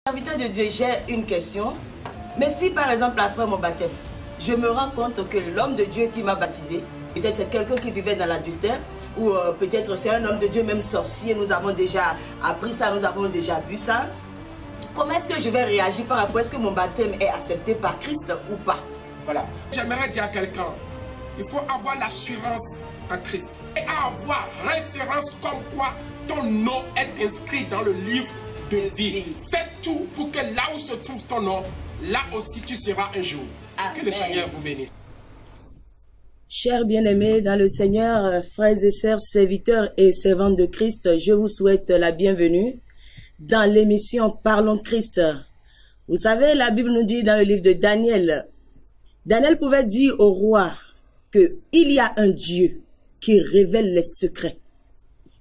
Serviteur de Dieu, j'ai une question. Mais si par exemple après mon baptême, je me rends compte que l'homme de Dieu qui m'a baptisé, peut-être c'est quelqu'un qui vivait dans l'adultère, ou peut-être c'est un homme de Dieu même sorcier, nous avons déjà appris ça, nous avons déjà vu ça. Comment est-ce que je vais réagir par rapport à ce que mon baptême est accepté par Christ ou pas? Voilà. J'aimerais dire à quelqu'un, il faut avoir l'assurance en Christ et avoir référence comme quoi ton nom est inscrit dans le livre de vie. Fais tout pour que là où se trouve ton nom, là aussi tu seras un jour. Amen. Que le Seigneur vous bénisse. Chers bien-aimés dans le Seigneur, frères et sœurs, serviteurs et servantes de Christ, je vous souhaite la bienvenue dans l'émission Parlons Christ. Vous savez, la Bible nous dit dans le livre de Daniel, Daniel pouvait dire au roi qu'il y a un Dieu qui révèle les secrets.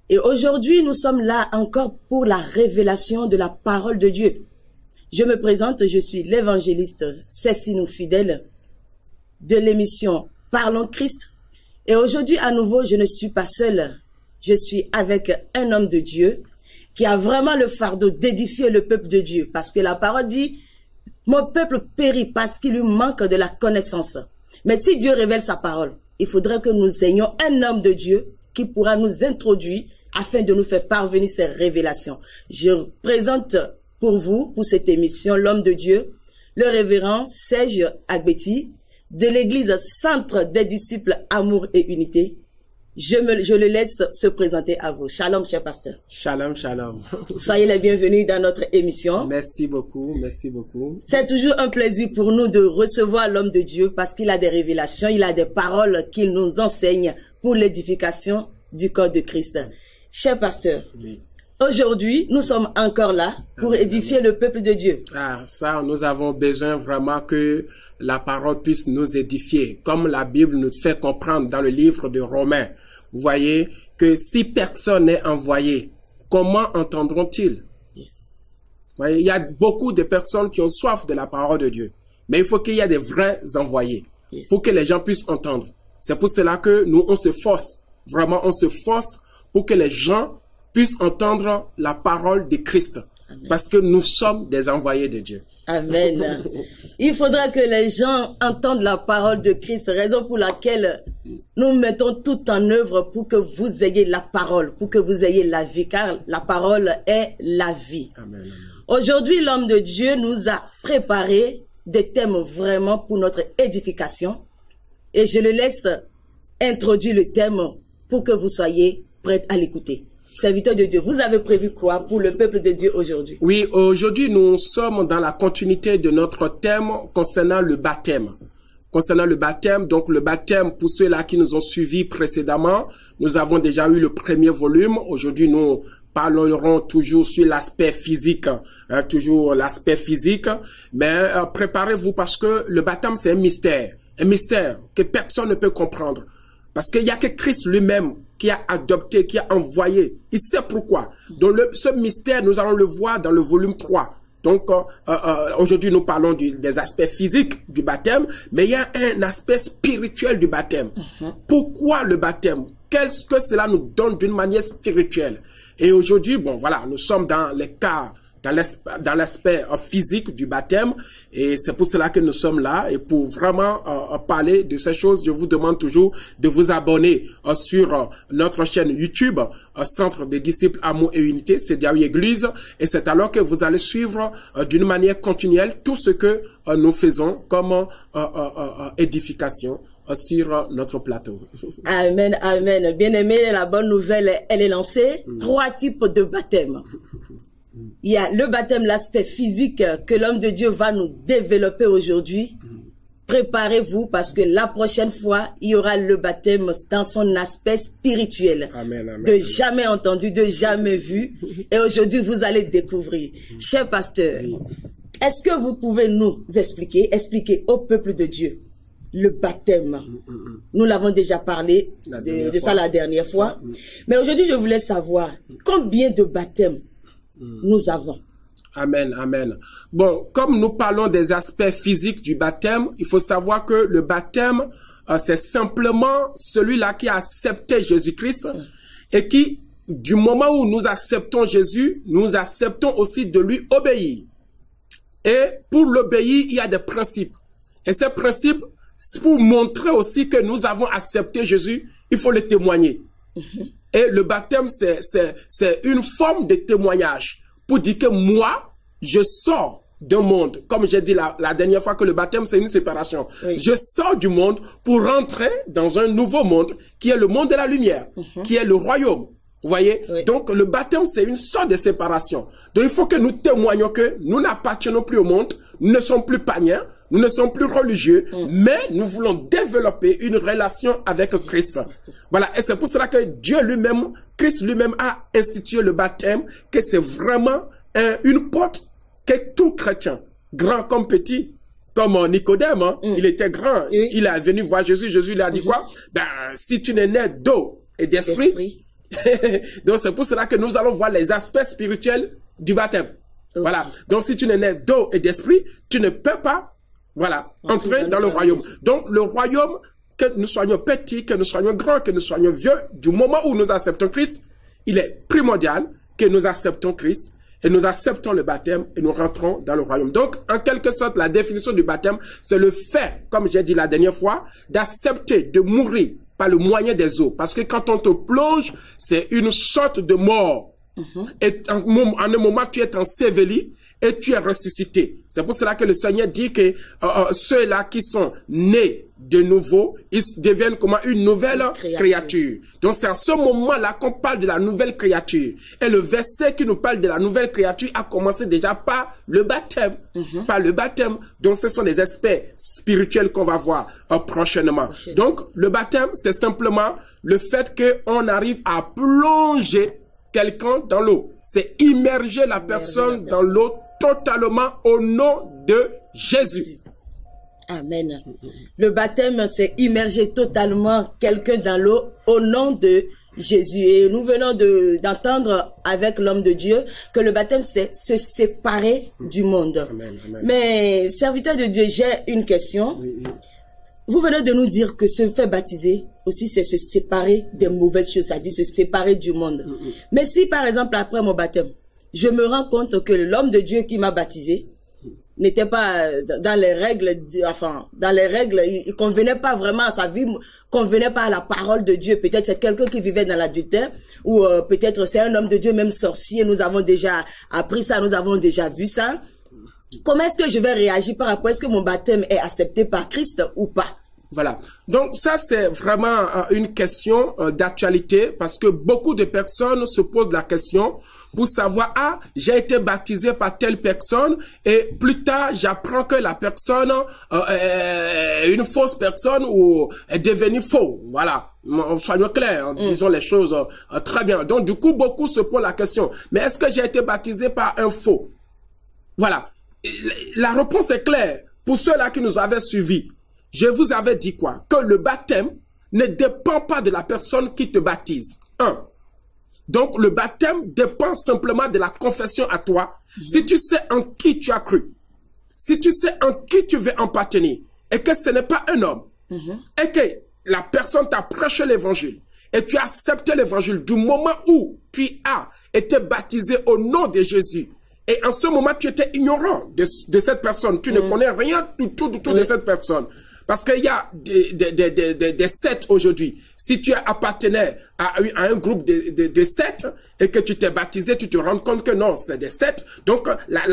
Et aujourd'hui, nous sommes là encore pour la révélation de la parole de Dieu. Je me présente, je suis l'évangéliste Cécile Fidèle de l'émission Parlons Christ. Et aujourd'hui, à nouveau, je ne suis pas seule. Je suis avec un homme de Dieu qui a vraiment le fardeau d'édifier le peuple de Dieu. Parce que la parole dit, mon peuple périt parce qu'il lui manque de la connaissance. Mais si Dieu révèle sa parole, il faudrait que nous ayons un homme de Dieu qui pourra nous introduire afin de nous faire parvenir ces révélations. Je présente pour vous, pour cette émission, l'homme de Dieu, le révérend Serge Agbeti, de l'église Centre des disciples Amour et Unité. Je le laisse se présenter à vous. Shalom, cher pasteur. Shalom, shalom. Soyez les bienvenus dans notre émission. Merci beaucoup, merci beaucoup. C'est toujours un plaisir pour nous de recevoir l'homme de Dieu parce qu'il a des révélations, il a des paroles qu'il nous enseigne pour l'édification du corps de Christ. Cher pasteur, oui. Aujourd'hui, nous sommes encore là pour édifier le peuple de Dieu. Ah, ça, nous avons besoin vraiment que la parole puisse nous édifier, comme la Bible nous fait comprendre dans le livre de Romains. Vous voyez que si personne n'est envoyé, comment entendront-ils? Yes. Vous voyez, il y a beaucoup de personnes qui ont soif de la parole de Dieu, mais il faut qu'il y ait des vrais envoyés pour que les gens puissent entendre. C'est pour cela que nous, on se force, vraiment, on se force pour que les gens puissent entendre la parole de Christ. Amen. Parce que nous sommes des envoyés de Dieu. Amen. Il faudra que les gens entendent la parole de Christ, raison pour laquelle nous mettons tout en œuvre pour que vous ayez la parole, pour que vous ayez la vie, car la parole est la vie. Amen. Aujourd'hui, l'homme de Dieu nous a préparé des thèmes vraiment pour notre édification et je le laisse introduire le thème pour que vous soyez prêts à l'écouter. Serviteur de Dieu, vous avez prévu quoi pour le peuple de Dieu aujourd'hui? Oui, aujourd'hui, nous sommes dans la continuité de notre thème concernant le baptême. Concernant le baptême, donc le baptême, pour ceux-là qui nous ont suivis précédemment, nous avons déjà eu le premier volume. Aujourd'hui, nous parlerons toujours sur l'aspect physique, toujours l'aspect physique. Mais préparez-vous parce que le baptême, c'est un mystère que personne ne peut comprendre. Parce qu'il n'y a que Christ lui-même qui a adopté, qui a envoyé. Il sait pourquoi. Donc ce mystère, nous allons le voir dans le volume 3. Donc aujourd'hui, nous parlons des aspects physiques du baptême, mais il y a un aspect spirituel du baptême. Pourquoi le baptême? Qu'est-ce que cela nous donne d'une manière spirituelle? Et aujourd'hui, bon voilà, nous sommes dans les cas, dans l'aspect physique du baptême, et c'est pour cela que nous sommes là. Et pour vraiment parler de ces choses, je vous demande toujours de vous abonner sur notre chaîne YouTube, Centre des disciples Amour et Unité, c'est Diaoui Église, et c'est alors que vous allez suivre d'une manière continuelle tout ce que nous faisons comme édification sur notre plateau. Amen, amen. Bien aimé, la bonne nouvelle, elle est lancée. 3 types de baptême. Il y a le baptême, l'aspect physique que l'homme de Dieu va nous développer aujourd'hui. Préparez-vous parce que la prochaine fois, il y aura le baptême dans son aspect spirituel. Amen, amen, de jamais entendu, de jamais vu. Et aujourd'hui, vous allez découvrir. Cher pasteur, est-ce que vous pouvez nous expliquer au peuple de Dieu le baptême? Nous l'avons déjà parlé de ça la dernière fois. Mais aujourd'hui, je voulais savoir combien de baptêmes nous avons. Amen, amen. Bon, comme nous parlons des aspects physiques du baptême, il faut savoir que le baptême, c'est simplement celui-là qui a accepté Jésus-Christ et qui, du moment où nous acceptons Jésus, nous acceptons aussi de lui obéir. Et pour l'obéir, il y a des principes. Et ces principes, pour montrer aussi que nous avons accepté Jésus, il faut le témoigner. Et le baptême, c'est une forme de témoignage pour dire que moi, je sors d'un monde. Comme j'ai dit la dernière fois que le baptême, c'est une séparation. Oui. Je sors du monde pour rentrer dans un nouveau monde qui est le monde de la lumière, qui est le royaume. Vous voyez? Oui. Donc, le baptême, c'est une sorte de séparation. Donc, il faut que nous témoignons que nous n'appartenons plus au monde, nous ne sommes plus païens, nous ne sommes plus religieux, mais nous voulons développer une relation avec Christ. Voilà. Et c'est pour cela que Dieu lui-même, Christ lui-même a institué le baptême, que c'est vraiment une porte que tout chrétien, grand comme petit, comme Nicodème, hein, il était grand, il est venu voir Jésus, Jésus lui a dit quoi? Ben, si tu n'es né d'eau et d'esprit, donc c'est pour cela que nous allons voir les aspects spirituels du baptême. Voilà. Donc si tu n'es né d'eau et d'esprit, tu ne peux pas, voilà, entrer dans le royaume. Donc le royaume, que nous soyons petits, que nous soyons grands, que nous soyons vieux, du moment où nous acceptons Christ, il est primordial que nous acceptons Christ et nous acceptons le baptême et nous rentrons dans le royaume. Donc, en quelque sorte, la définition du baptême, c'est le fait, comme j'ai dit la dernière fois, d'accepter de mourir par le moyen des eaux. Parce que quand on te plonge, c'est une sorte de mort. Et en un moment, tu es enseveli et tu es ressuscité. C'est pour cela que le Seigneur dit que ceux-là qui sont nés de nouveau, ils deviennent comment une nouvelle créature. Donc c'est à ce moment-là qu'on parle de la nouvelle créature. Et le verset qui nous parle de la nouvelle créature a commencé déjà par le baptême. Par le baptême. Donc ce sont des aspects spirituels qu'on va voir prochainement. Donc le baptême, c'est simplement le fait qu'on arrive à plonger quelqu'un dans l'eau. C'est immerger la personne dans l'eau totalement au nom de Jésus. Amen. Le baptême, c'est immerger totalement quelqu'un dans l'eau au nom de Jésus. Et nous venons d'entendre avec l'homme de Dieu que le baptême, c'est se séparer du monde. Amen, amen. Mais, serviteur de Dieu, j'ai une question. Vous venez de nous dire que se faire baptiser aussi, c'est se séparer des mauvaises choses, c'est-à-dire se séparer du monde. Mais si, par exemple, après mon baptême, je me rends compte que l'homme de Dieu qui m'a baptisé n'était pas dans les règles, il convenait pas vraiment à sa vie, convenait pas à la parole de Dieu. Peut-être c'est quelqu'un qui vivait dans l'adultère, ou peut-être c'est un homme de Dieu, même sorcier. Nous avons déjà appris ça, nous avons déjà vu ça. Comment est-ce que je vais réagir par rapport à est-ce que mon baptême est accepté par Christ ou pas? Voilà. Donc ça, c'est vraiment une question d'actualité parce que beaucoup de personnes se posent la question pour savoir, ah, j'ai été baptisé par telle personne et plus tard, j'apprends que la personne est une fausse personne ou est devenue faux. Voilà. Soyons clairs, disons les choses très bien. Donc du coup, beaucoup se posent la question, mais est-ce que j'ai été baptisé par un faux? Voilà. La réponse est claire. Pour ceux-là qui nous avaient suivis, je vous avais dit quoi? Que le baptême ne dépend pas de la personne qui te baptise. Donc, le baptême dépend simplement de la confession à toi. Si tu sais en qui tu as cru, si tu sais en qui tu veux appartenir, et que ce n'est pas un homme, et que la personne t'a prêché l'évangile, et tu as accepté l'évangile du moment où tu as été baptisé au nom de Jésus, et en ce moment, tu étais ignorant de cette personne. Tu ne connais rien du tout de cette personne. Parce qu'il y a des sectes aujourd'hui. Si tu appartenais à un groupe de sectes et que tu t'es baptisé, tu te rends compte que non, c'est des sectes. Donc, la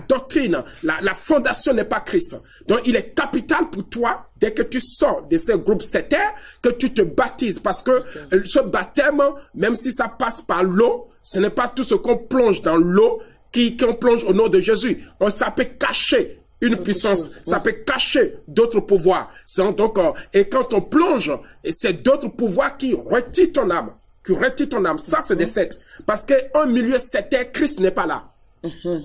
doctrine, la fondation n'est pas Christ. Donc, il est capital pour toi, dès que tu sors de ces groupes sectaires, que tu te baptises. Parce que ce baptême, même si ça passe par l'eau, ce n'est pas tout ce qu'on plonge dans l'eau qu'on plonge au nom de Jésus. Ça peut cacher une puissance, ça peut cacher d'autres pouvoirs. Donc, et quand on plonge, c'est d'autres pouvoirs qui retirent ton âme. Ça, c'est des sectes. Parce qu'un milieu sectaire, Christ n'est pas là.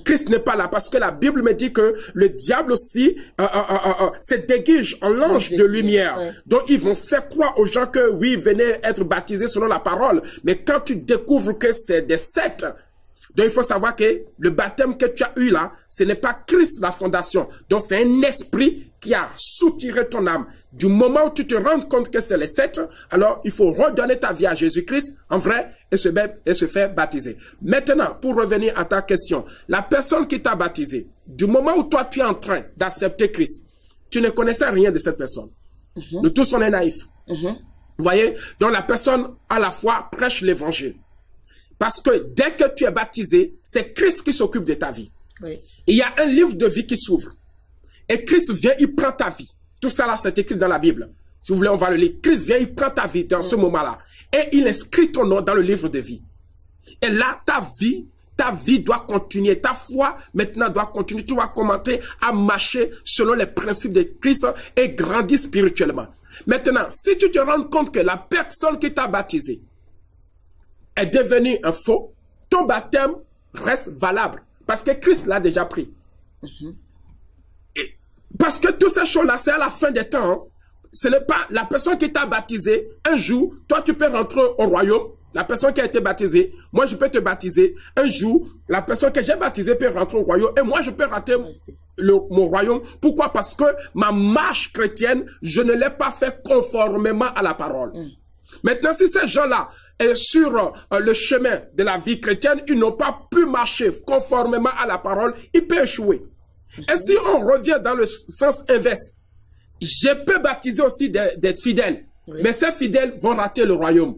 Christ n'est pas là. Parce que la Bible me dit que le diable aussi se déguise en l'ange de lumière. Donc, ils vont faire croire aux gens que oui, venez être baptisés selon la parole. Mais quand tu découvres que c'est des sectes, donc, il faut savoir que le baptême que tu as eu là, ce n'est pas Christ la fondation. Donc, c'est un esprit qui a soutiré ton âme. Du moment où tu te rends compte que c'est les sectes, alors il faut redonner ta vie à Jésus-Christ en vrai et se faire baptiser. Maintenant, pour revenir à ta question, la personne qui t'a baptisé, du moment où toi tu es en train d'accepter Christ, tu ne connaissais rien de cette personne. Nous tous on est naïfs. Vous voyez? Donc la personne à la fois prêche l'évangile. Parce que dès que tu es baptisé, c'est Christ qui s'occupe de ta vie. Oui. Il y a un livre de vie qui s'ouvre. Et Christ vient, il prend ta vie. Tout ça là, c'est écrit dans la Bible. Si vous voulez, on va le lire. Christ vient, il prend ta vie dans ce moment-là. Et il inscrit ton nom dans le livre de vie. Et là, ta vie doit continuer. Ta foi, maintenant, doit continuer. Tu vas commencer à marcher selon les principes de Christ et grandir spirituellement. Maintenant, si tu te rends compte que la personne qui t'a baptisé est devenue un faux, ton baptême reste valable. Parce que Christ l'a déjà pris. Et parce que toutes ces choses-là, c'est à la fin des temps. Hein. Ce n'est pas la personne qui t'a baptisé. Un jour, toi, tu peux rentrer au royaume. La personne qui a été baptisée, moi, je peux te baptiser. Un jour, la personne que j'ai baptisée peut rentrer au royaume. Et moi, je peux rentrer mon royaume. Pourquoi? Parce que ma marche chrétienne, je ne l'ai pas fait conformément à la parole. Maintenant, si ces gens-là est sur le chemin de la vie chrétienne, ils n'ont pas pu marcher conformément à la parole, ils peuvent échouer. Et si on revient dans le sens inverse, je peux baptiser aussi des fidèles, mais ces fidèles vont rater le royaume.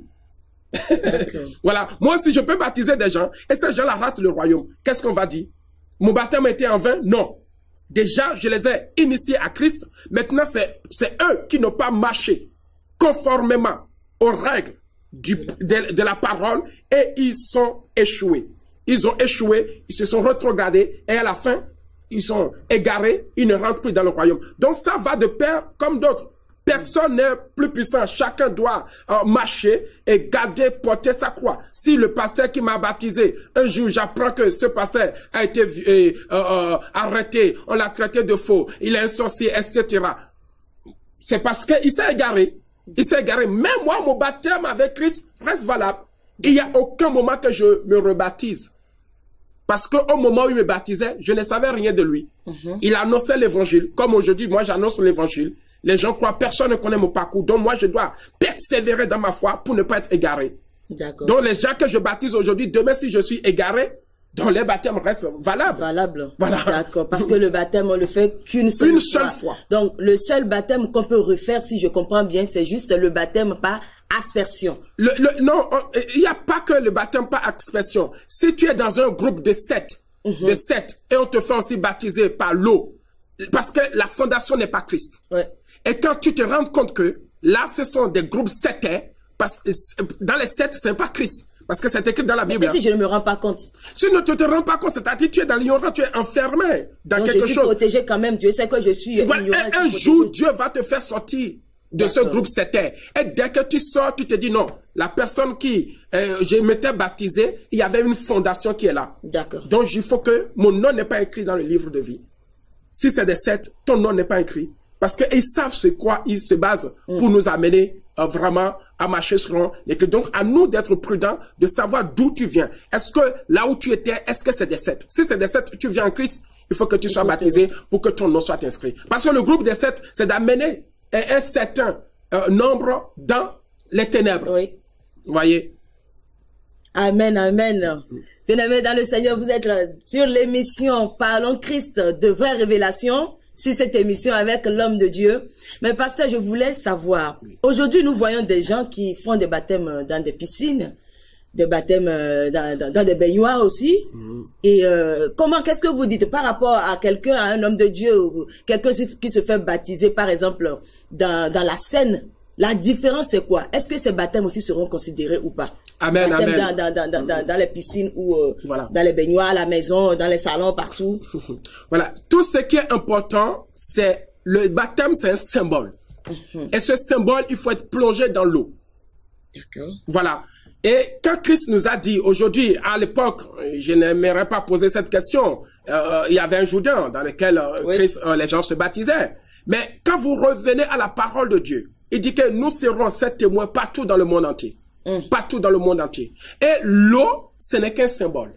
Voilà. Moi aussi, je peux baptiser des gens et ces gens-là ratent le royaume. Qu'est-ce qu'on va dire? Mon baptême était en vain? Non. Déjà, je les ai initiés à Christ. Maintenant, c'est eux qui n'ont pas marché conformément aux règles de la parole et ils sont échoués. Ils ont échoué, ils se sont rétrogradés et à la fin, ils sont égarés, ils ne rentrent plus dans le royaume. Donc ça va de pair comme d'autres. Personne n'est plus puissant. Chacun doit marcher et garder, porter sa croix. Si le pasteur qui m'a baptisé, un jour j'apprends que ce pasteur a été arrêté, on l'a traité de faux, il est un sorcier, etc. C'est parce qu'il s'est égaré. Il s'est égaré. Mais moi, mon baptême avec Christ reste valable. Il n'y a aucun moment que je me rebaptise. Parce qu'au moment où il me baptisait, je ne savais rien de lui. Il annonçait l'évangile. Comme aujourd'hui, moi, j'annonce l'évangile. Les gens croient, personne ne connaît mon parcours. Donc, moi, je dois persévérer dans ma foi pour ne pas être égaré. Donc, les gens que je baptise aujourd'hui, demain, si je suis égaré, donc les baptêmes restent valables. Voilà. D'accord. Parce que le baptême, on le fait qu'une seule fois. Donc, le seul baptême qu'on peut refaire, si je comprends bien, c'est juste le baptême par aspersion. Non, il n'y a pas que le baptême par aspersion. Si tu es dans un groupe de 7, et on te fait aussi baptiser par l'eau, parce que la fondation n'est pas Christ. Et quand tu te rends compte que là, ce sont des groupes septains, parce que dans les 7, c'est pas Christ. Parce que c'est écrit dans la Bible. Mais si je ne me rends pas compte. Si tu ne te rends pas compte, c'est-à-dire tu es dans l'ignorance, tu es enfermé dans quelque chose. Je suis protégé quand même. Dieu sait que je suis ignorant. Et un jour, Dieu va te faire sortir de ce groupe septaire. Et dès que tu sors, tu te dis non. La personne qui je m'étais baptisé, il y avait une fondation qui est là. D'accord. Donc il faut que mon nom n'est pas écrit dans le livre de vie. Si c'est des 7, ton nom n'est pas écrit. Parce qu'ils savent c'est quoi ils se basent pour nous amener vraiment à marcher selon l'écrit. Donc, à nous d'être prudents, de savoir d'où tu viens. Est-ce que là où tu étais, est-ce que c'est des 7? Si c'est des 7, tu viens en Christ, il faut que tu sois baptisé pour que ton nom soit inscrit. Parce que le groupe des 7, c'est d'amener un certain nombre dans les ténèbres. Oui. Vous voyez? Amen, amen. Bien-aimés dans le Seigneur, vous êtes sur l'émission Parlons Christ de vraies révélations. Sur cette émission avec l'homme de Dieu. Mais pasteur, je voulais savoir, aujourd'hui nous voyons des gens qui font des baptêmes dans des piscines, des baptêmes dans des baignoires aussi. Et qu'est-ce que vous dites par rapport à quelqu'un, à un homme de Dieu, ou quelqu'un qui se fait baptiser par exemple dans la Seine? La différence c'est quoi? Est-ce que ces baptêmes aussi seront considérés ou pas? Amen, amen. Dans les piscines ou dans les baignoires, à la maison, dans les salons, partout. Voilà. Tout ce qui est important, c'est le baptême, c'est un symbole. Et ce symbole, il faut être plongé dans l'eau. D'accord. Voilà. Et quand Christ nous a dit, aujourd'hui, à l'époque, je n'aimerais pas poser cette question, il y avait un Jourdain dans lequel Christ, les gens se baptisaient. Mais quand vous revenez à la parole de Dieu, il dit que nous serons ses témoins partout dans le monde entier. Partout dans le monde entier. Et l'eau, ce n'est qu'un symbole.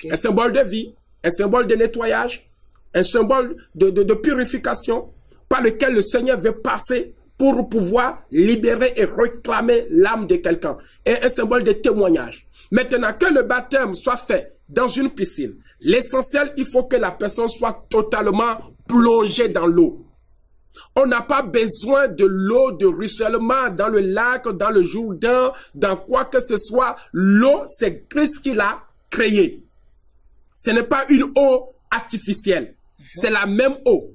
Un symbole de vie, un symbole de nettoyage, un symbole de purification par lequel le Seigneur veut passer pour pouvoir libérer et réclamer l'âme de quelqu'un. Et un symbole de témoignage. Maintenant, que le baptême soit fait dans une piscine, L'essentiel, il faut que la personne soit totalement plongée dans l'eau. On n'a pas besoin de l'eau de ruissellement dans le lac, dans le Jourdain, dans quoi que ce soit. L'eau, c'est Christ qui l'a créée. Ce n'est pas une eau artificielle. C'est la même eau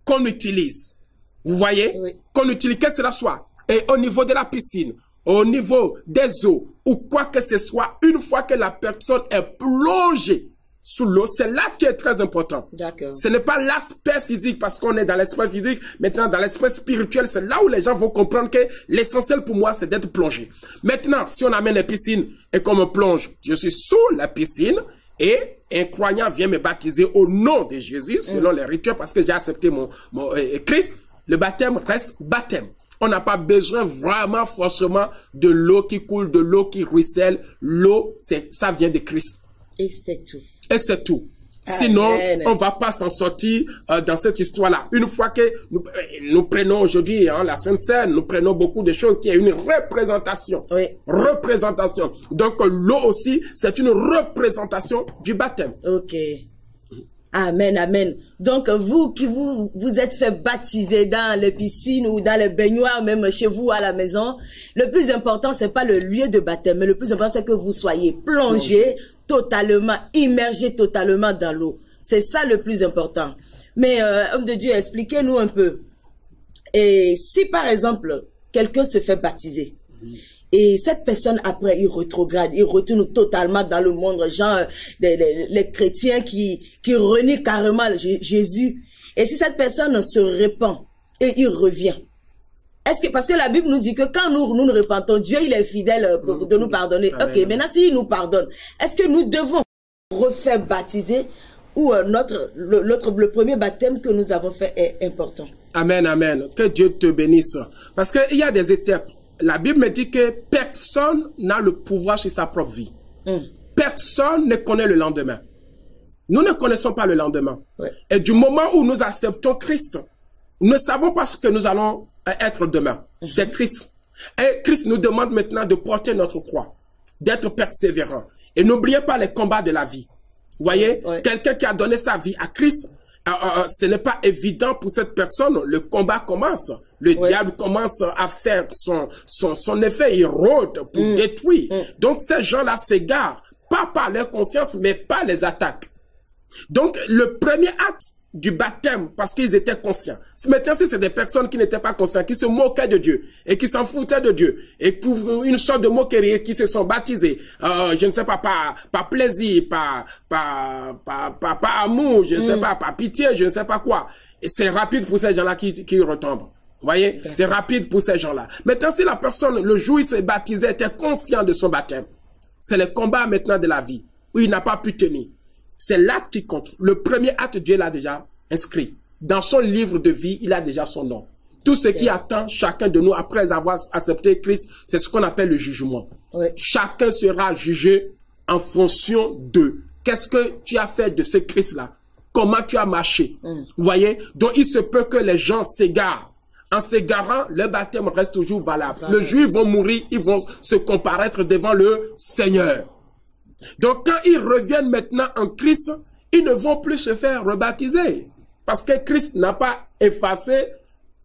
qu'on utilise. Vous voyez? Oui. Qu'on utilise, que cela soit. Et au niveau de la piscine, au niveau des eaux, ou quoi que ce soit, une fois que la personne est plongée sous l'eau, c'est là qui est très important. D'accord. Ce n'est pas l'aspect physique, parce qu'on est dans l'aspect physique. Maintenant, dans l'aspect spirituel, c'est là où les gens vont comprendre que l'essentiel pour moi, c'est d'être plongé. Maintenant, si on amène les piscines et qu'on me plonge, je suis sous la piscine et un croyant vient me baptiser au nom de Jésus, selon les rituels, parce que j'ai accepté mon Christ, le baptême reste baptême. On n'a pas besoin vraiment forcément de l'eau qui coule, de l'eau qui ruisselle. L'eau, ça vient de Christ. Et c'est tout. Et c'est tout. Sinon, on va pas s'en sortir dans cette histoire-là. Une fois que nous prenons aujourd'hui la Sainte Seine, nous prenons beaucoup de choses qui est une représentation. Oui. Représentation. Donc l'eau aussi, c'est une représentation du baptême. Ok. Amen, amen. Donc vous qui vous êtes fait baptiser dans les piscines ou dans les baignoires, même chez vous à la maison, le plus important c'est pas le lieu de baptême, mais le plus important c'est que vous soyez plongé totalement, immergé totalement dans l'eau. C'est ça le plus important. Mais homme de Dieu, expliquez-nous un peu. Et si par exemple quelqu'un se fait baptiser, et cette personne, après, il rétrograde, il retourne totalement dans le monde, genre les chrétiens qui renient carrément Jésus. Et si cette personne se répand et il revient, est-ce que, parce que la Bible nous dit que quand nous nous repentons, Dieu il est fidèle de nous pardonner. Ok, maintenant s'il nous pardonne, est-ce que nous devons refaire baptiser ou le premier baptême que nous avons fait est important? Amen, amen. Que Dieu te bénisse. Parce qu'il y a des étapes. La Bible me dit que personne n'a le pouvoir sur sa propre vie. Personne ne connaît le lendemain. Nous ne connaissons pas le lendemain. Ouais. Et du moment où nous acceptons Christ, nous ne savons pas ce que nous allons être demain. C'est Christ. Et Christ nous demande maintenant de porter notre croix, d'être persévérant. Et n'oubliez pas les combats de la vie. Vous voyez, quelqu'un qui a donné sa vie à Christ, ce n'est pas évident pour cette personne. Le combat commence. Le diable commence à faire son effet. Il rôde pour détruire. Donc, ces gens-là s'égarent. Pas par leur conscience, mais par les attaques. Donc, le premier acte du baptême, parce qu'ils étaient conscients. Maintenant, si c'est des personnes qui n'étaient pas conscientes, qui se moquaient de Dieu, et qui s'en foutaient de Dieu, et pour une sorte de moquerie, qui se sont baptisés, je ne sais pas, par plaisir, par amour, je ne sais pas, par pitié, je ne sais pas quoi. Et c'est rapide pour ces gens-là qui retombent. Vous voyez? C'est rapide pour ces gens-là. Maintenant, si la personne, le jour où il s'est baptisé, était conscient de son baptême, c'est le combat maintenant de la vie, où il n'a pas pu tenir. C'est l'acte qui compte. Le premier acte, Dieu l'a déjà inscrit. Dans son livre de vie, il a déjà son nom. Tout ce qui attend chacun de nous après avoir accepté Christ, c'est ce qu'on appelle le jugement. Chacun sera jugé en fonction de qu'est-ce que tu as fait de ce Christ-là. Comment tu as marché. Vous voyez? Donc, il se peut que les gens s'égarent. En s'égarant, le baptême reste toujours valable. Le jour où ils vont mourir, ils vont se comparaître devant le Seigneur. Donc, quand ils reviennent maintenant en Christ, ils ne vont plus se faire rebaptiser. Parce que Christ n'a pas effacé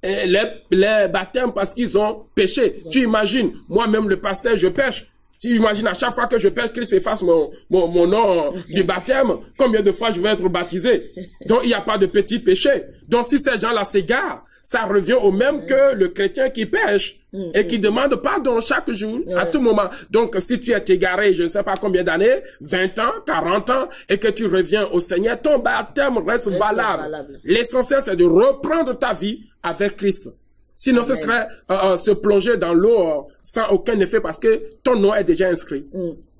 les baptêmes parce qu'ils ont péché. Tu imagines, moi-même le pasteur, je pêche. Tu imagines, à chaque fois que je pêche, Christ efface mon nom du baptême. Combien de fois je vais être baptisé? Donc, il n'y a pas de petit péché. Donc, si ces gens-là s'égarent, ça revient au même que le chrétien qui pêche et qui demande pardon chaque jour, à tout moment. Donc, si tu es égaré, je ne sais pas combien d'années, 20 ans, 40 ans, et que tu reviens au Seigneur, ton baptême reste valable. L'essentiel, c'est de reprendre ta vie avec Christ. Sinon, ce serait se plonger dans l'eau sans aucun effet parce que ton nom est déjà inscrit.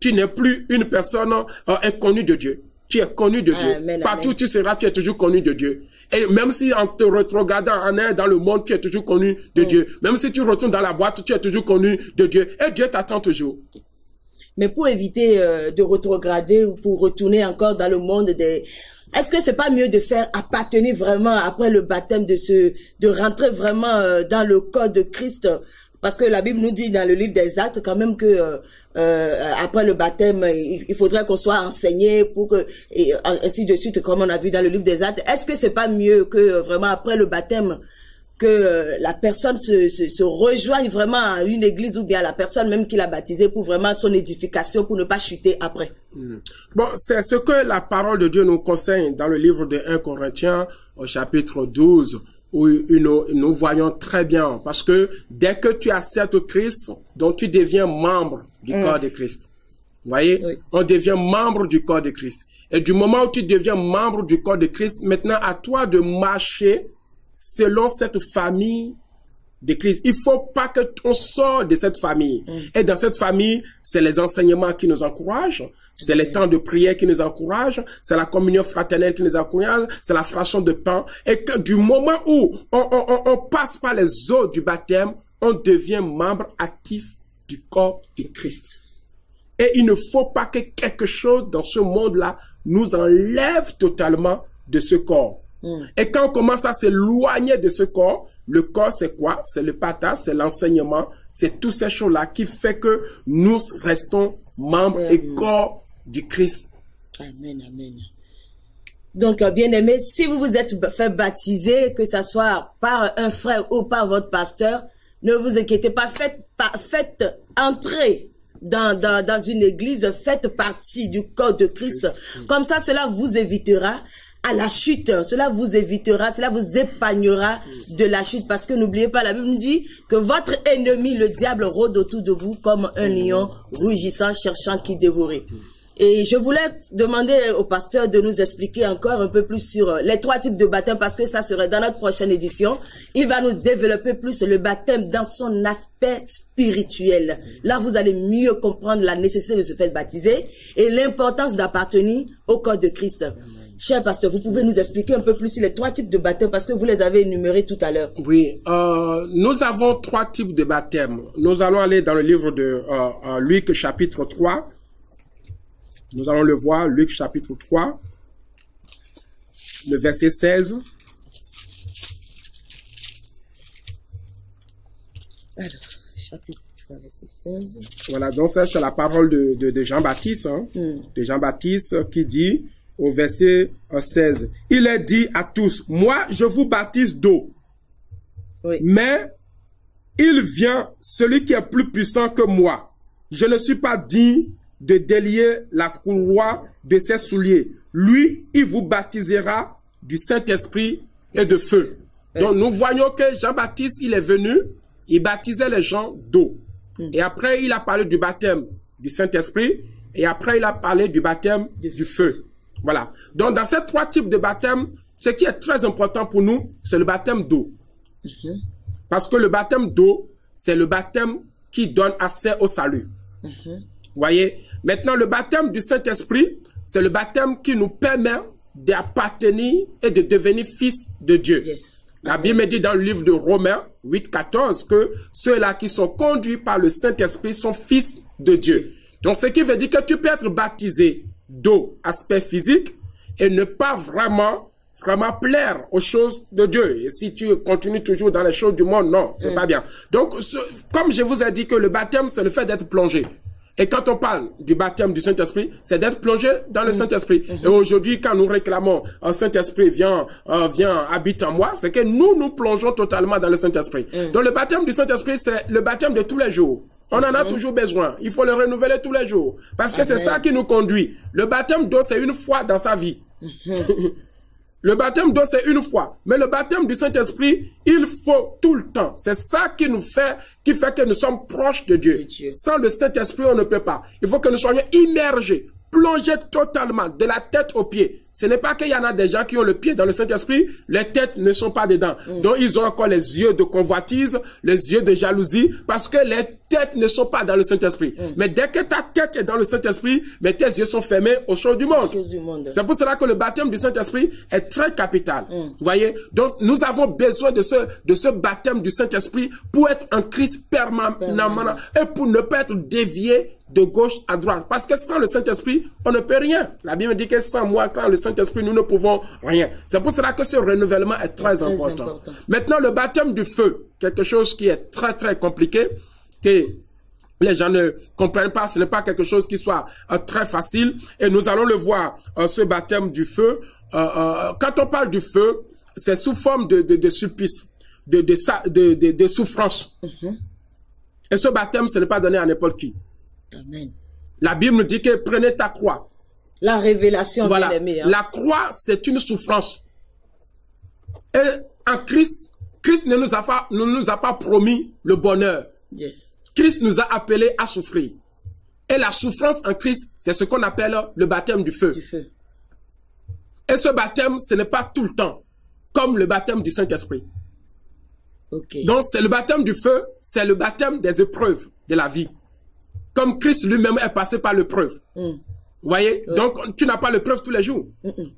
Tu n'es plus une personne inconnue de Dieu. Tu es connu de Dieu. Partout où tu seras, tu es toujours connu de Dieu. Et même si en te rétrogradant en un dans le monde, tu es toujours connu de Dieu. Même si tu retournes dans la boîte, tu es toujours connu de Dieu. Et Dieu t'attend toujours. Mais pour éviter de rétrograder ou pour retourner encore dans le monde est-ce que c'est pas mieux de faire appartenir vraiment après le baptême de rentrer vraiment dans le corps de Christ? Parce que la Bible nous dit dans le livre des Actes quand même que après le baptême, il faudrait qu'on soit enseigné pour que, et ainsi de suite, comme on a vu dans le livre des Actes. Est-ce que c'est pas mieux que vraiment après le baptême, que la personne se rejoigne vraiment à une église ou bien à la personne même qui l'a baptisé pour vraiment son édification, pour ne pas chuter après? Bon, c'est ce que la parole de Dieu nous conseille dans le livre de 1 Corinthiens au chapitre 12, où nous voyons très bien, parce que dès que tu acceptes Christ, donc tu deviens membre du corps de Christ. Vous voyez? Oui. On devient membre du corps de Christ. Et du moment où tu deviens membre du corps de Christ, maintenant à toi de marcher selon cette famille de Christ. Il faut pas que on sorte de cette famille. Et dans cette famille, c'est les enseignements qui nous encouragent, c'est les temps de prière qui nous encouragent, c'est la communion fraternelle qui nous encourage, c'est la fraction de pain. Et que du moment où on passe par les eaux du baptême, on devient membre actif du corps de Christ. Et il ne faut pas que quelque chose dans ce monde-là nous enlève totalement de ce corps. Et quand on commence à s'éloigner de ce corps, le corps c'est quoi? C'est le partage, c'est l'enseignement, c'est toutes ces choses-là qui fait que nous restons membres et corps du Christ. Amen, amen. Donc, bien aimé, si vous vous êtes fait baptiser, que ce soit par un frère ou par votre pasteur, ne vous inquiétez pas, faites entrer dans une église, faites partie du corps de Christ. Comme ça, cela vous évitera à la chute, cela vous évitera, cela vous épargnera de la chute, parce que n'oubliez pas, la Bible nous dit que votre ennemi, le diable, rôde autour de vous comme un lion rugissant, cherchant qui dévorer. Et je voulais demander au pasteur de nous expliquer encore un peu plus sur les 3 types de baptême, parce que ça serait dans notre prochaine édition. Il va nous développer plus le baptême dans son aspect spirituel. Là, vous allez mieux comprendre la nécessité de se faire baptiser et l'importance d'appartenir au corps de Christ. Cher pasteur, vous pouvez nous expliquer un peu plus sur les 3 types de baptême, parce que vous les avez énumérés tout à l'heure. Oui, nous avons 3 types de baptême. Nous allons aller dans le livre de Luc chapitre 3. Nous allons le voir, Luc chapitre 3, le verset 16. Alors, chapitre 3, verset 16. Voilà, donc ça c'est la parole de Jean-Baptiste, de Jean-Baptiste qui dit au verset 16, il est dit à tous, moi je vous baptise d'eau, mais il vient celui qui est plus puissant que moi. Je ne suis pas digne de délier la courroie de ses souliers. Lui, il vous baptisera du Saint-Esprit et de feu. Donc nous voyons que Jean-Baptiste, il est venu, il baptisait les gens d'eau. Et après, il a parlé du baptême du Saint-Esprit, et après, il a parlé du baptême du feu. Voilà. Donc dans ces 3 types de baptême, ce qui est très important pour nous, c'est le baptême d'eau. Parce que le baptême d'eau, c'est le baptême qui donne accès au salut. Vous voyez? Maintenant, le baptême du Saint-Esprit, c'est le baptême qui nous permet d'appartenir et de devenir fils de Dieu. La Bible dit dans le livre de Romains 8:14 que ceux-là qui sont conduits par le Saint-Esprit sont fils de Dieu. Donc, ce qui veut dire que tu peux être baptisé d'eau, aspect physique, et ne pas vraiment plaire aux choses de Dieu. Et si tu continues toujours dans les choses du monde, non, c'est pas bien. Donc, comme je vous ai dit que le baptême, c'est le fait d'être plongé. Et quand on parle du baptême du Saint-Esprit, c'est d'être plongé dans le Saint-Esprit. Et aujourd'hui, quand nous réclamons un Saint-Esprit viens, habite en moi, c'est que nous plongeons totalement dans le Saint-Esprit. Donc le baptême du Saint-Esprit, c'est le baptême de tous les jours. On en a toujours besoin. Il faut le renouveler tous les jours. Parce que c'est ça qui nous conduit. Le baptême d'eau, c'est une fois dans sa vie. Le baptême d'eau, c'est une fois. Mais le baptême du Saint-Esprit, il faut tout le temps. C'est ça qui fait que nous sommes proches de Dieu. Sans le Saint-Esprit, on ne peut pas. Il faut que nous soyons immergés, plongés totalement, de la tête aux pieds. Ce n'est pas qu'il y en a des gens qui ont le pied dans le Saint-Esprit, les têtes ne sont pas dedans. Donc, ils ont encore les yeux de convoitise, les yeux de jalousie, parce que les têtes ne sont pas dans le Saint-Esprit. Mais dès que ta tête est dans le Saint-Esprit, mais tes yeux sont fermés aux choses du monde. C'est pour cela que le baptême du Saint-Esprit est très capital. Vous voyez? Donc, nous avons besoin de ce baptême du Saint-Esprit pour être en Christ permanemment et pour ne pas être dévié de gauche à droite. Parce que sans le Saint-Esprit, on ne peut rien. La Bible dit que sans moi, quand le Saint-Esprit, nous ne pouvons rien. C'est pour cela que ce renouvellement est très important. Maintenant, le baptême du feu, quelque chose qui est très, très compliqué, que Les gens ne comprennent pas, ce n'est pas quelque chose qui soit très facile. Et nous allons le voir, ce baptême du feu. Quand on parle du feu, c'est sous forme de supplice, de souffrance. Et ce baptême, ce n'est pas donné à n'importe qui. Amen. La Bible nous dit que prenez ta croix. La révélation, voilà. Bien aimé, hein. La croix, c'est une souffrance. Et en Christ, Christ ne nous a pas promis le bonheur. Yes. Christ nous a appelés à souffrir. Et la souffrance en Christ, c'est ce qu'on appelle le baptême du feu. Et ce baptême, ce n'est pas tout le temps, comme le baptême du Saint-Esprit. Okay. Donc, c'est le baptême du feu, c'est le baptême des épreuves de la vie. Comme Christ lui-même est passé par l'épreuve. Vous voyez? Oui. Donc, tu n'as pas l'épreuve tous les jours.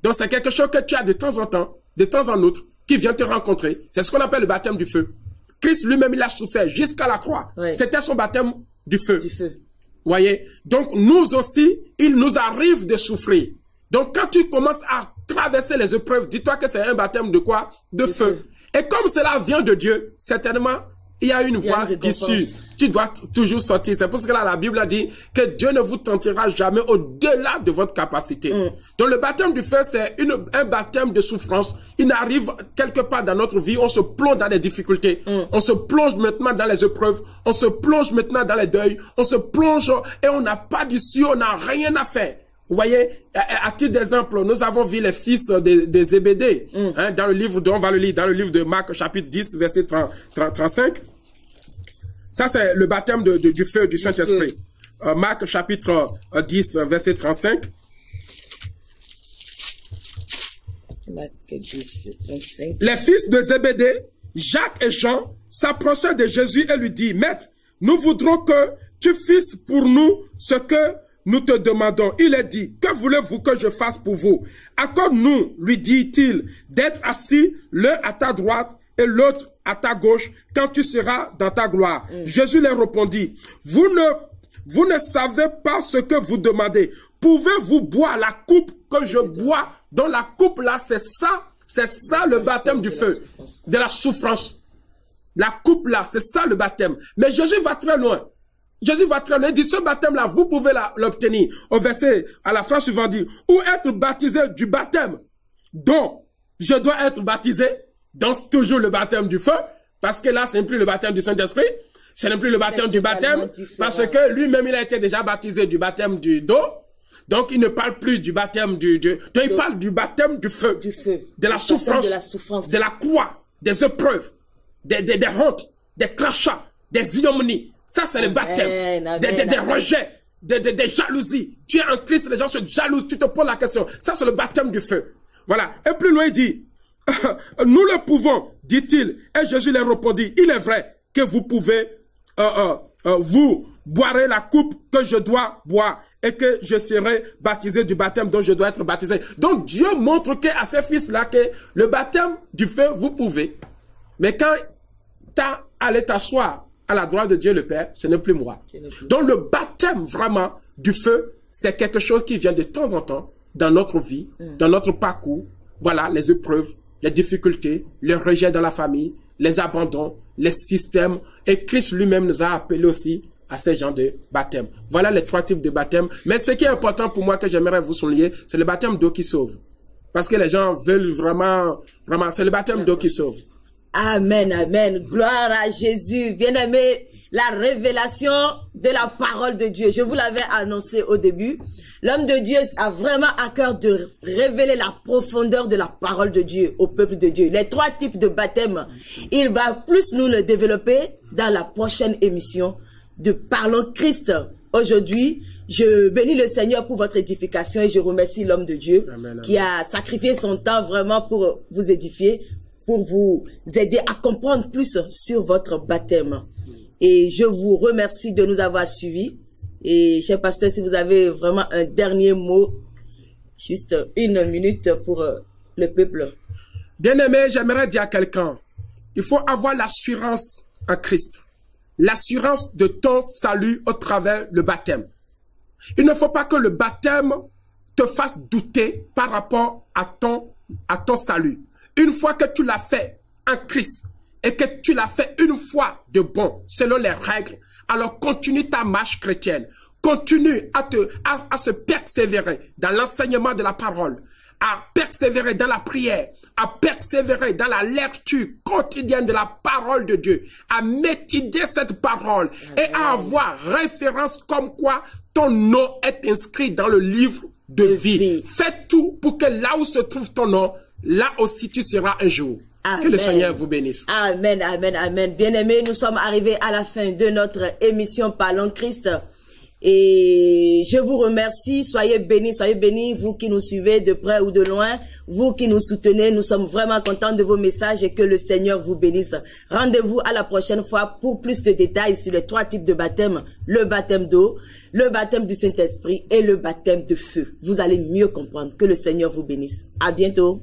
Donc, c'est quelque chose que tu as de temps en temps, de temps en autre, qui vient te rencontrer. C'est ce qu'on appelle le baptême du feu. Christ lui-même, il a souffert jusqu'à la croix. Oui. C'était son baptême du feu. Vous voyez? Donc, nous aussi, il nous arrive de souffrir. Donc, quand tu commences à traverser les épreuves, dis-toi que c'est un baptême de quoi? De feu. Et comme cela vient de Dieu, certainement, il y a une voie d'issue. Tu dois toujours sortir. C'est pour ça que là, la Bible a dit que Dieu ne vous tentera jamais au-delà de votre capacité. Donc, le baptême du feu, c'est un baptême de souffrance. Il arrive quelque part dans notre vie, on se plonge dans les difficultés. On se plonge maintenant dans les épreuves. On se plonge maintenant dans les deuils. On se plonge et on n'a pas d'issue, on n'a rien à faire. Vous voyez, à titre d'exemple, nous avons vu les fils des Zébédée, hein, dans le livre on va le lire dans le livre de Marc, chapitre 10, verset 35. Ça, c'est le baptême du feu du Saint-Esprit. Marc, chapitre 10, verset 35. Marc 10, 35. Les fils de Zébédée, Jacques et Jean, s'approchèrent de Jésus et lui dirent, « Maître, nous voudrons que tu fasses pour nous ce que nous te demandons. » Il est dit, « Que voulez-vous que je fasse pour vous? Accorde-nous, lui dit-il, d'être assis l'un à ta droite et l'autre à ta gauche quand tu seras dans ta gloire. » Jésus leur répondit, « Vous ne savez pas ce que vous demandez. Pouvez-vous boire la coupe que je bois? » Donc la coupe là, c'est ça le baptême du feu, de la souffrance. La coupe là, c'est ça le baptême. Mais Jésus va très loin. Jésus va très loin. Il dit, ce baptême-là, vous pouvez l'obtenir. Au verset, à la phrase suivante, dit, ou être baptisé du baptême dont je dois être baptisé. Donc, toujours le baptême du feu. Parce que là, ce n'est plus le baptême du Saint-Esprit. Ce n'est plus le baptême du baptême. Parce que lui-même, il a été déjà baptisé du baptême d'eau. Donc, il ne parle plus du baptême donc, il parle du baptême du feu. De la souffrance. De la croix. Des épreuves. Des hontes. Des crachats. Des ignominies. Ça, c'est le baptême. Des rejets, des jalousies. Tu es en Christ, les gens se jalousent, tu te poses la question. Ça, c'est le baptême du feu. Voilà. Et plus loin, il dit, nous le pouvons, dit-il. Et Jésus leur répondit, il est vrai que vous pouvez, vous boirez la coupe que je dois boire et que je serai baptisé du baptême dont je dois être baptisé. Donc, Dieu montre à ces fils-là que le baptême du feu, vous pouvez. Mais quand tu as allé t'asseoir à la droite de Dieu le Père, ce n'est plus moi. Donc le baptême vraiment du feu, c'est quelque chose qui vient de temps en temps dans notre vie, dans notre parcours. Voilà, les épreuves, les difficultés, les rejets dans la famille, les abandons, les systèmes. Et Christ lui-même nous a appelés aussi à ces genres de baptême. Voilà les trois types de baptême. Mais ce qui est important pour moi que j'aimerais vous souligner, c'est le baptême d'eau qui sauve. Parce que les gens veulent vraiment, c'est le baptême d'eau qui sauve. Amen, amen. Gloire à Jésus. Bien-aimé, la révélation de la parole de Dieu. Je vous l'avais annoncé au début. L'homme de Dieu a vraiment à cœur de révéler la profondeur de la parole de Dieu au peuple de Dieu. Les trois types de baptême, il va plus nous le développer dans la prochaine émission de Parlons Christ. Aujourd'hui, je bénis le Seigneur pour votre édification et je remercie l'homme de Dieu qui a sacrifié son temps vraiment pour vous édifier, pour vous aider à comprendre plus sur votre baptême. Et je vous remercie de nous avoir suivis. Et cher pasteur, si vous avez vraiment un dernier mot, juste une minute pour le peuple. Bien-aimé, j'aimerais dire à quelqu'un, il faut avoir l'assurance en Christ. L'assurance de ton salut au travers le baptême. Il ne faut pas que le baptême te fasse douter par rapport à ton salut. Une fois que tu l'as fait en Christ et que tu l'as fait une fois de bon, selon les règles, alors continue ta marche chrétienne. Continue à se persévérer dans l'enseignement de la parole, à persévérer dans la prière, à persévérer dans la lecture quotidienne de la parole de Dieu, à méditer cette parole et à avoir référence comme quoi ton nom est inscrit dans le livre de vie. Fais tout pour que là où se trouve ton nom, là aussi tu seras un jour. Amen. Que le Seigneur vous bénisse. Amen, amen, amen. Bien-aimés, nous sommes arrivés à la fin de notre émission Parlons Christ. Et je vous remercie, soyez bénis, vous qui nous suivez de près ou de loin, vous qui nous soutenez, nous sommes vraiment contents de vos messages et que le Seigneur vous bénisse. Rendez-vous à la prochaine fois pour plus de détails sur les 3 types de baptême, le baptême d'eau, le baptême du Saint-Esprit et le baptême de feu. Vous allez mieux comprendre. Que le Seigneur vous bénisse. À bientôt.